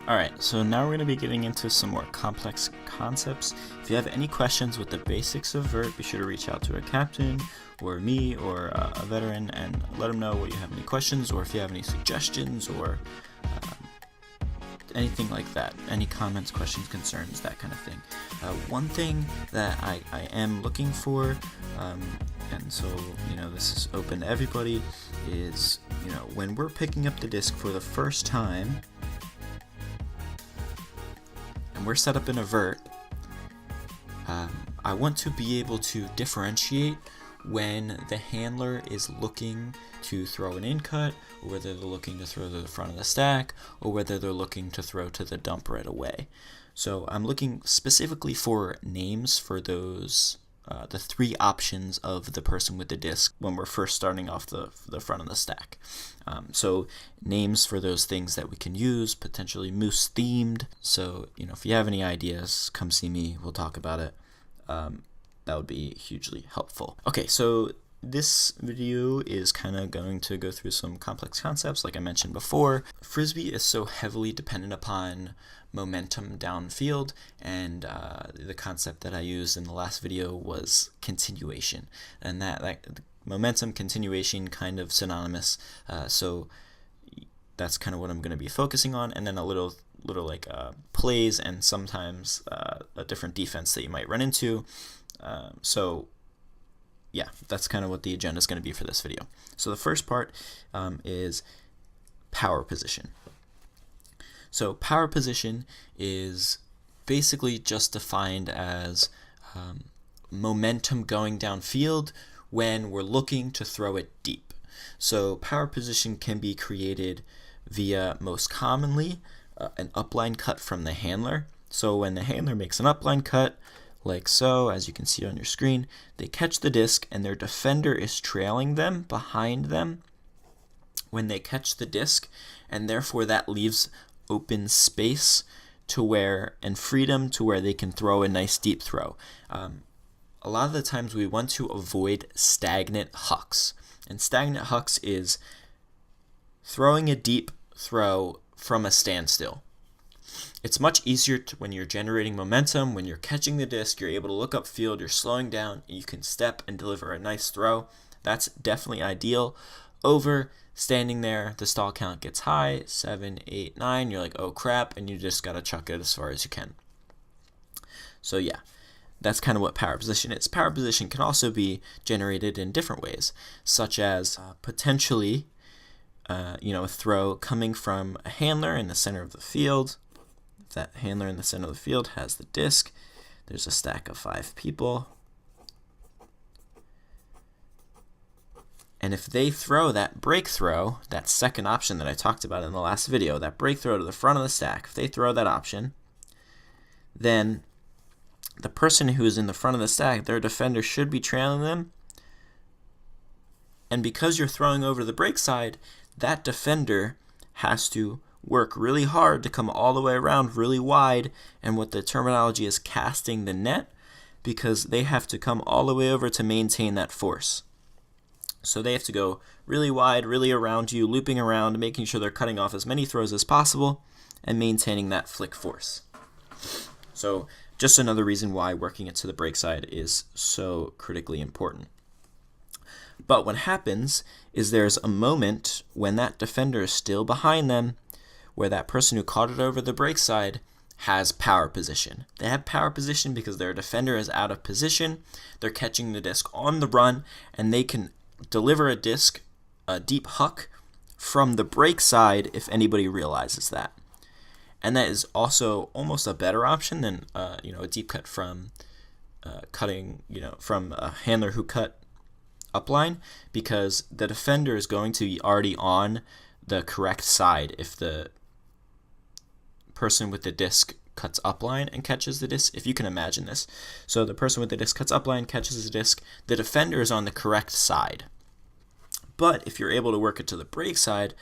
Alright, so now we're going to be getting into some more complex concepts. If you have any questions with the basics of vert, be sure to reach out to a captain or me or a veteran and let them know what you have any questions, or if you have any suggestions or anything like that. Any comments, questions, concerns, that kind of thing. One thing that I am looking for, and so, this is open to everybody, is, when we're picking up the disc for the first time, and we're set up in a vert, I want to be able to differentiate when the handler is looking to throw an in cut, or whether they're looking to throw to the front of the stack, or whether they're looking to throw to the dump right away. So I'm looking specifically for names for those, the three options of the person with the disc when we're first starting off the front of the stack. So names for those things that we can use, potentially moose themed. So, if you have any ideas, come see me, we'll talk about it. That would be hugely helpful. Okay, so this video is kind of going to go through some complex concepts like I mentioned before. Frisbee is so heavily dependent upon momentum downfield, and the concept that I used in the last video was continuation, and that momentum, continuation, kind of synonymous, so that's kind of what I'm going to be focusing on, and then a little like plays and sometimes a different defense that you might run into. So yeah, that's kind of what the agenda is going to be for this video. So the first part is power position. So power position is basically just defined as momentum going downfield when we're looking to throw it deep. So power position can be created via, most commonly, an upline cut from the handler. So when the handler makes an upline cut, like so, as you can see on your screen, they catch the disc and their defender is trailing them behind them when they catch the disc, and therefore that leaves open space to where, and freedom to where they can throw a nice deep throw. A lot of the times we want to avoid stagnant hucks, and stagnant hucks is throwing a deep throw from a standstill. It's much easier when you're generating momentum, when you're catching the disc, you're able to look upfield, you're slowing down, you can step and deliver a nice throw. That's definitely ideal over standing there, the stall count gets high, 7, 8, 9, you're like, oh crap, and you just gotta chuck it as far as you can. So yeah, that's kind of what power position is. Power position can also be generated in different ways, such as potentially a throw coming from a handler in the center of the field. If that handler in the center of the field has the disc, there's a stack of 5 people. And if they throw that break throw, that second option that I talked about in the last video, that break throw to the front of the stack, if they throw that option, then the person who is in the front of the stack, their defender should be trailing them. And because you're throwing over the break side, that defender has to work really hard to come all the way around really wide, and what the terminology is casting the net, because they have to come all the way over to maintain that force. So they have to go really wide, really around you, looping around, making sure they're cutting off as many throws as possible and maintaining that flick force. So just another reason why working it to the break side is so critically important. But what happens is there's a moment when that defender is still behind them, where that person who caught it over the break side has power position. They have power position because their defender is out of position, they're catching the disc on the run, and they can deliver a disc, a deep huck, from the break side if anybody realizes that. And that is also almost a better option than a deep cut from cutting, from a handler who cut upline, because the defender is going to be already on the correct side if the person with the disc cuts upline and catches the disc, if you can imagine this. So the person with the disc cuts upline, catches the disc, the defender is on the correct side. But if you're able to work it to the break side,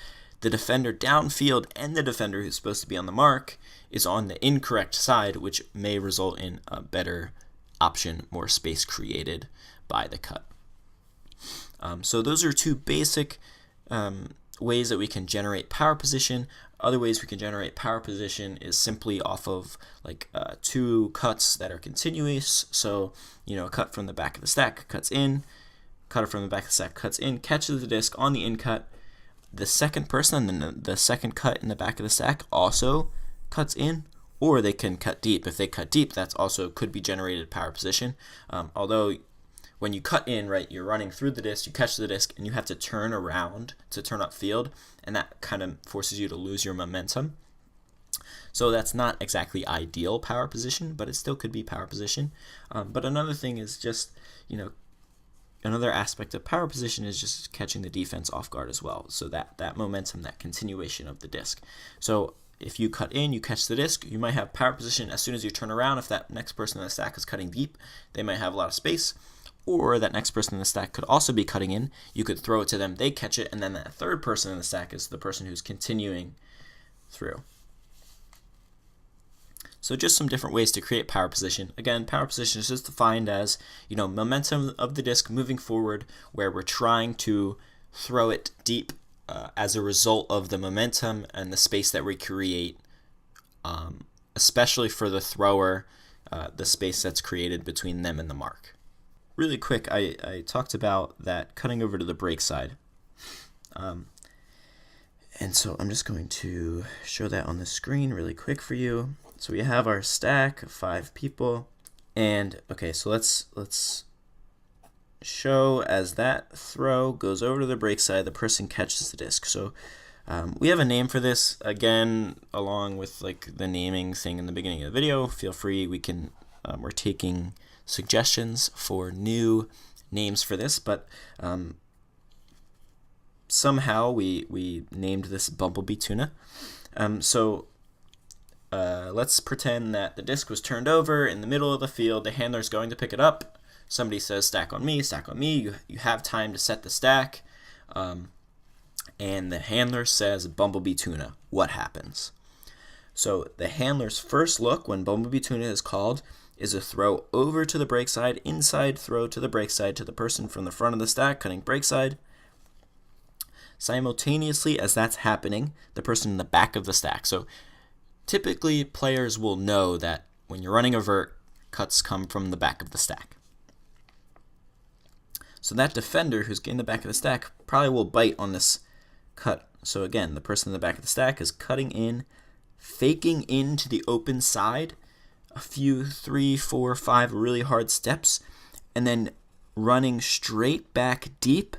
the defender downfield and the defender who's supposed to be on the mark is on the incorrect side, which may result in a better option, more space created by the cut. So those are two basic ways that we can generate power position. Other ways we can generate power position is simply off of like 2 cuts that are continuous. So, a cut from the back of the stack cuts in, cutter from the back of the stack cuts in, catches the disc on the in cut. The second person, and then the second cut in the back of the stack also cuts in, or they can cut deep. If they cut deep, that's also could be generated power position. Although when you cut in, right, you're running through the disc, you catch the disc, and you have to turn around to turn upfield, and that kind of forces you to lose your momentum. So that's not exactly ideal power position, but it still could be power position. But another thing is just, another aspect of power position is just catching the defense off guard as well. So that momentum, that continuation of the disc. So if you cut in, you catch the disc, you might have power position as soon as you turn around. If that next person in the stack is cutting deep, they might have a lot of space. Or that next person in the stack could also be cutting in. You could throw it to them, they catch it, and then that third person in the stack is the person who's continuing through. So just some different ways to create power position. Again, power position is just defined as, momentum of the disc moving forward, where we're trying to throw it deep as a result of the momentum and the space that we create, especially for the thrower, the space that's created between them and the mark. Really quick, I talked about that cutting over to the break side. And so I'm just going to show that on the screen really quick for you. So we have our stack of 5 people. And okay, so let's show as that throw goes over to the break side, the person catches the disc. So we have a name for this, again, along with like the naming thing in the beginning of the video. Feel free, we're taking suggestions for new names for this, but somehow we named this Bumblebee Tuna. So let's pretend that the disc was turned over in the middle of the field. The handler's going to pick it up. Somebody says, stack on me, stack on me. You have time to set the stack. And the handler says, Bumblebee Tuna. What happens? So the handler's first look when Bumblebee Tuna is called is a throw over to the break side, inside throw to the break side to the person from the front of the stack cutting break side. Simultaneously as that's happening, the person in the back of the stack. So typically players will know that when you're running a vert, cuts come from the back of the stack. So that defender who's in the back of the stack probably will bite on this cut. So again, the person in the back of the stack is cutting in, faking into the open side, a few 3, 4, 5 really hard steps, and then running straight back deep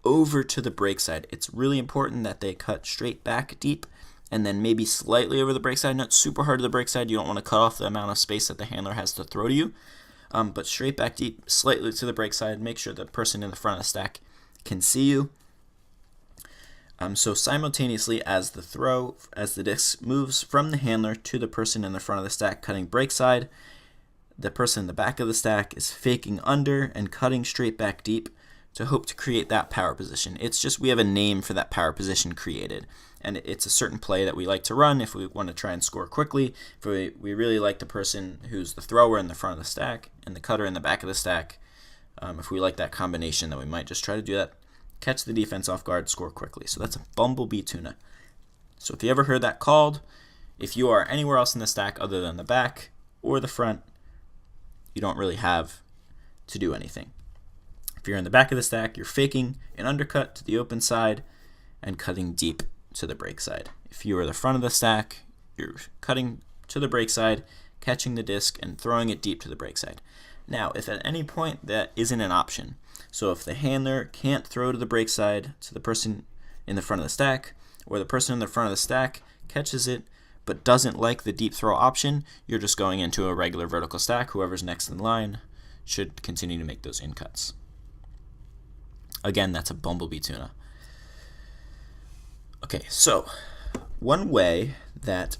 over to the break side. It's really important that they cut straight back deep and then maybe slightly over the break side, not super hard to the break side. You don't want to cut off the amount of space that the handler has to throw to you, but straight back deep, slightly to the break side. Make sure the person in the front of the stack can see you. So simultaneously as the disc moves from the handler to the person in the front of the stack cutting break side, the person in the back of the stack is faking under and cutting straight back deep to hope to create that power position. It's just we have a name for that power position created, and it's a certain play that we like to run if we want to try and score quickly. If we really like the person who's the thrower in the front of the stack and the cutter in the back of the stack, if we like that combination, then we might just try to do that. Catch the defense off guard, score quickly. So that's a Bumblebee Tuna. So if you ever heard that called, if you are anywhere else in the stack other than the back or the front, you don't really have to do anything. If you're in the back of the stack, you're faking an undercut to the open side and cutting deep to the break side. If you are the front of the stack, you're cutting to the break side, catching the disc, and throwing it deep to the break side. Now, if at any point that isn't an option, so if the handler can't throw to the break side to the person in the front of the stack, or the person in the front of the stack catches it but doesn't like the deep throw option, you're just going into a regular vertical stack. Whoever's next in line should continue to make those in cuts. Again, that's a Bumblebee Tuna. Okay, so one way that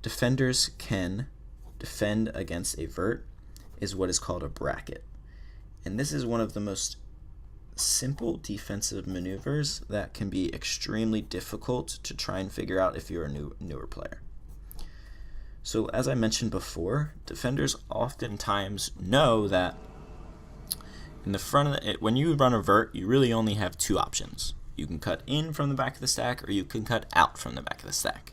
defenders can defend against a vert is what is called a bracket. And this is one of the most simple defensive maneuvers that can be extremely difficult to try and figure out if you're a newer player. So as I mentioned before, defenders oftentimes know that in the front of when you run a vert, you really only have 2 options. You can cut in from the back of the stack, or you can cut out from the back of the stack.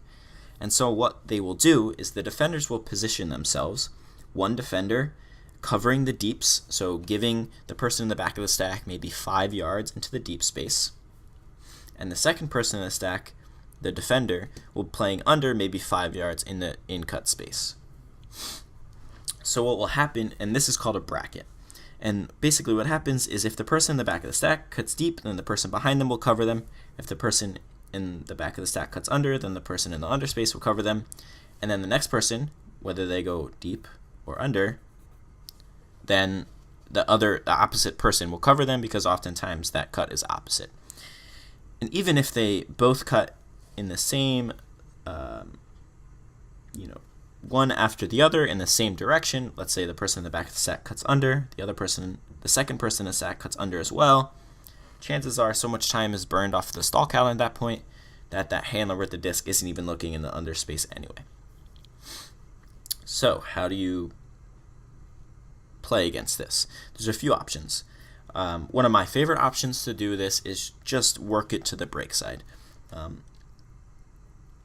And so what they will do is the defenders will position themselves, one defender covering the deeps, so giving the person in the back of the stack maybe 5 yards into the deep space. And the second person in the stack, the defender, will be playing under maybe 5 yards in the in-cut space. So what will happen, and this is called a bracket, and basically what happens is if the person in the back of the stack cuts deep, then the person behind them will cover them. If the person in the back of the stack cuts under, then the person in the under space will cover them. And then the next person, whether they go deep or under, then the opposite person will cover them, because oftentimes that cut is opposite. And even if they both cut in the same, one after the other in the same direction, let's say the person in the back of the stack cuts under, the second person in the stack cuts under as well, chances are so much time is burned off the stall count at that point that that handler with the disc isn't even looking in the under space anyway. So how do you play against this? There's a few options. One of my favorite options to do this is just work it to the break side.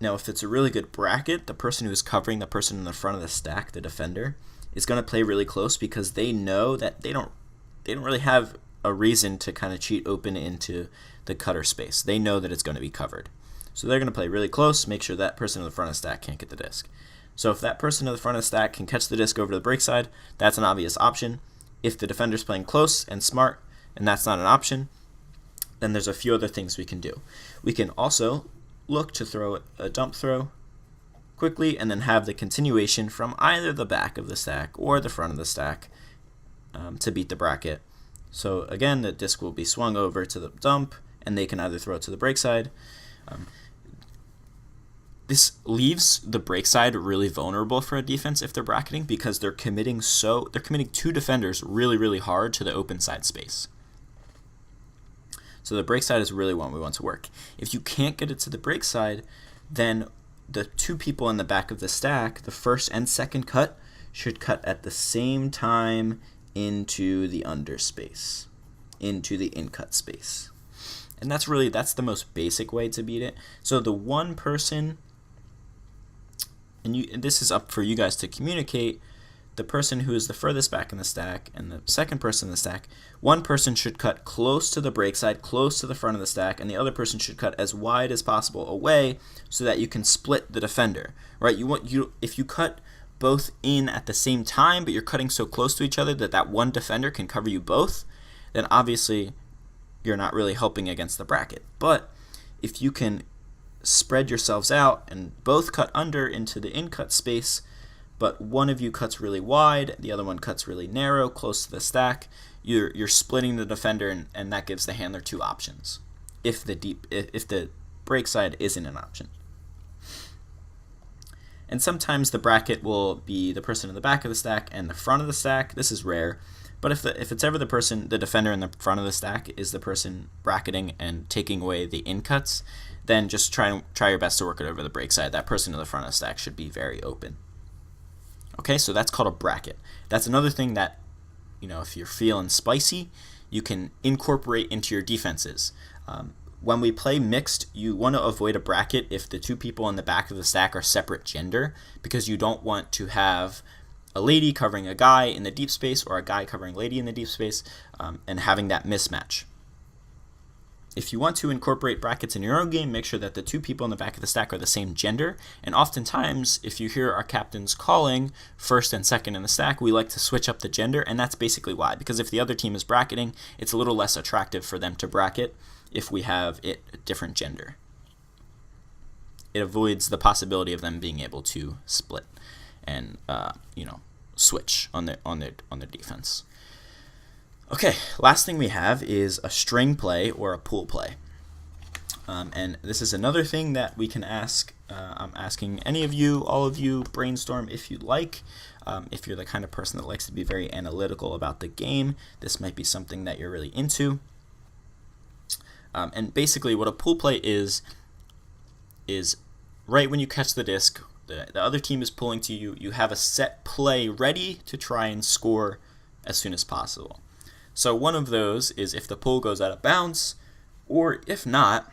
Now, if it's a really good bracket, the person who's covering the person in the front of the stack, the defender, is going to play really close, because they know that they don't really have a reason to kind of cheat open into the cutter space. They know that it's going to be covered. So they're going to play really close, make sure that person in the front of the stack can't get the disc. So if that person in the front of the stack can catch the disc over to the break side, that's an obvious option. If the defender's playing close and smart, and that's not an option, then there's a few other things we can do. We can also look to throw a dump throw quickly, and then have the continuation from either the back of the stack or the front of the stack to beat the bracket. So again, the disc will be swung over to the dump, and they can either throw it to the break side. This leaves the break side really vulnerable for a defense if they're bracketing, because they're committing two defenders really, really hard to the open side space. So the break side is really one we want to work. If you can't get it to the break side, then the two people in the back of the stack, the first and second cut, should cut at the same time into the under space, into the in-cut space. And that's the most basic way to beat it. So the one person, and this is up for you guys to communicate, the person who is the furthest back in the stack and the second person in the stack, one person should cut close to the break side, close to the front of the stack, and the other person should cut as wide as possible away so that you can split the defender, right? If you cut both in at the same time, but you're cutting so close to each other that one defender can cover you both, then obviously you're not really helping against the bracket. But if you can spread yourselves out and both cut under into the in-cut space, but one of you cuts really wide, the other one cuts really narrow, close to the stack, you're splitting the defender, and that gives the handler two options if the break side isn't an option. And sometimes the bracket will be the person in the back of the stack and the front of the stack. This is rare, but if it's ever the defender in the front of the stack is the person bracketing and taking away the in cuts, then just try your best to work it over the break side. That person in the front of the stack should be very open. Okay, so that's called a bracket. That's another thing that, if you're feeling spicy, you can incorporate into your defenses. When we play mixed, you want to avoid a bracket if the two people in the back of the stack are separate gender, because you don't want to have a lady covering a guy in the deep space or a guy covering a lady in the deep space, and having that mismatch. If you want to incorporate brackets in your own game, make sure that the two people in the back of the stack are the same gender. And oftentimes, if you hear our captains calling first and second in the stack, we like to switch up the gender, and that's basically why. Because if the other team is bracketing, it's a little less attractive for them to bracket if we have it a different gender. It avoids the possibility of them being able to split and switch on their defense. Okay, last thing we have is a string play or a pool play. And this is another thing that we can ask. I'm asking any of you, all of you, brainstorm if you'd like. If you're the kind of person that likes to be very analytical about the game, this might be something that you're really into. And basically what a pool play is right when you catch the disc, the other team is pulling to you, you have a set play ready to try and score as soon as possible. So one of those is if the pull goes out of bounds, or if not,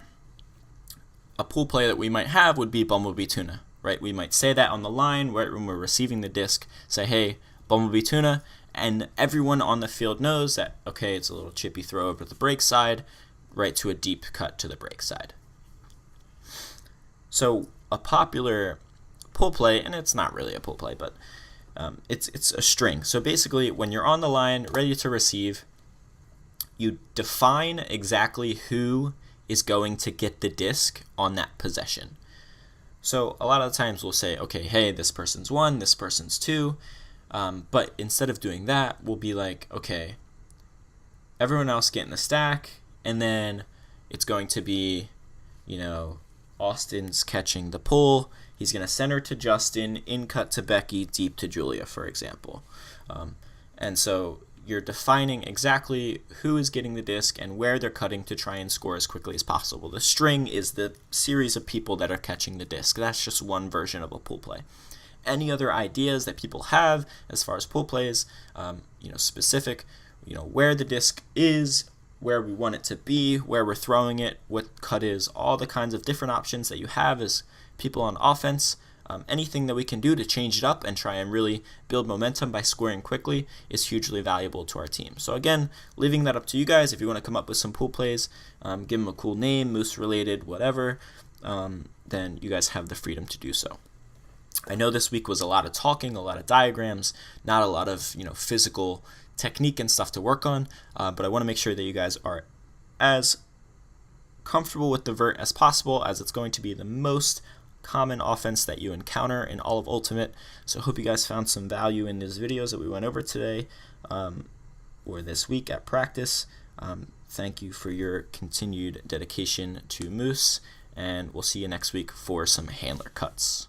a pool play that we might have would be Bumblebee Tuna, right? We might say that on the line right when we're receiving the disc, say, hey, bumblebee tuna, and everyone on the field knows that, okay, it's a little chippy throw over the break side, right to a deep cut to the break side. So a popular pull play, and it's not really a pull play, but it's a string. So basically, when you're on the line, ready to receive, you define exactly who is going to get the disc on that possession. So a lot of the times we'll say, okay, hey, this person's 1, this person's 2, but instead of doing that, we'll be like, okay, everyone else get in the stack, and then it's going to be, Austin's catching the pull. He's going to center to Justin, in cut to Becky, deep to Julia, for example. And so you're defining exactly who is getting the disc and where they're cutting to try and score as quickly as possible. The string is the series of people that are catching the disc. That's just one version of a pool play. Any other ideas that people have as far as pool plays, specific, where the disc is, where we want it to be, where we're throwing it, what cut is, all the kinds of different options that you have as people on offense. Anything that we can do to change it up and try and really build momentum by scoring quickly is hugely valuable to our team. So again, leaving that up to you guys. If you want to come up with some pool plays, give them a cool name, moose related, whatever, then you guys have the freedom to do so. I know this week was a lot of talking, a lot of diagrams, not a lot of physical technique and stuff to work on, but I want to make sure that you guys are as comfortable with the vert as possible, as it's going to be the most common offense that you encounter in all of Ultimate. So I hope you guys found some value in these videos that we went over today or this week at practice. Thank you for your continued dedication to Moose, and we'll see you next week for some handler cuts.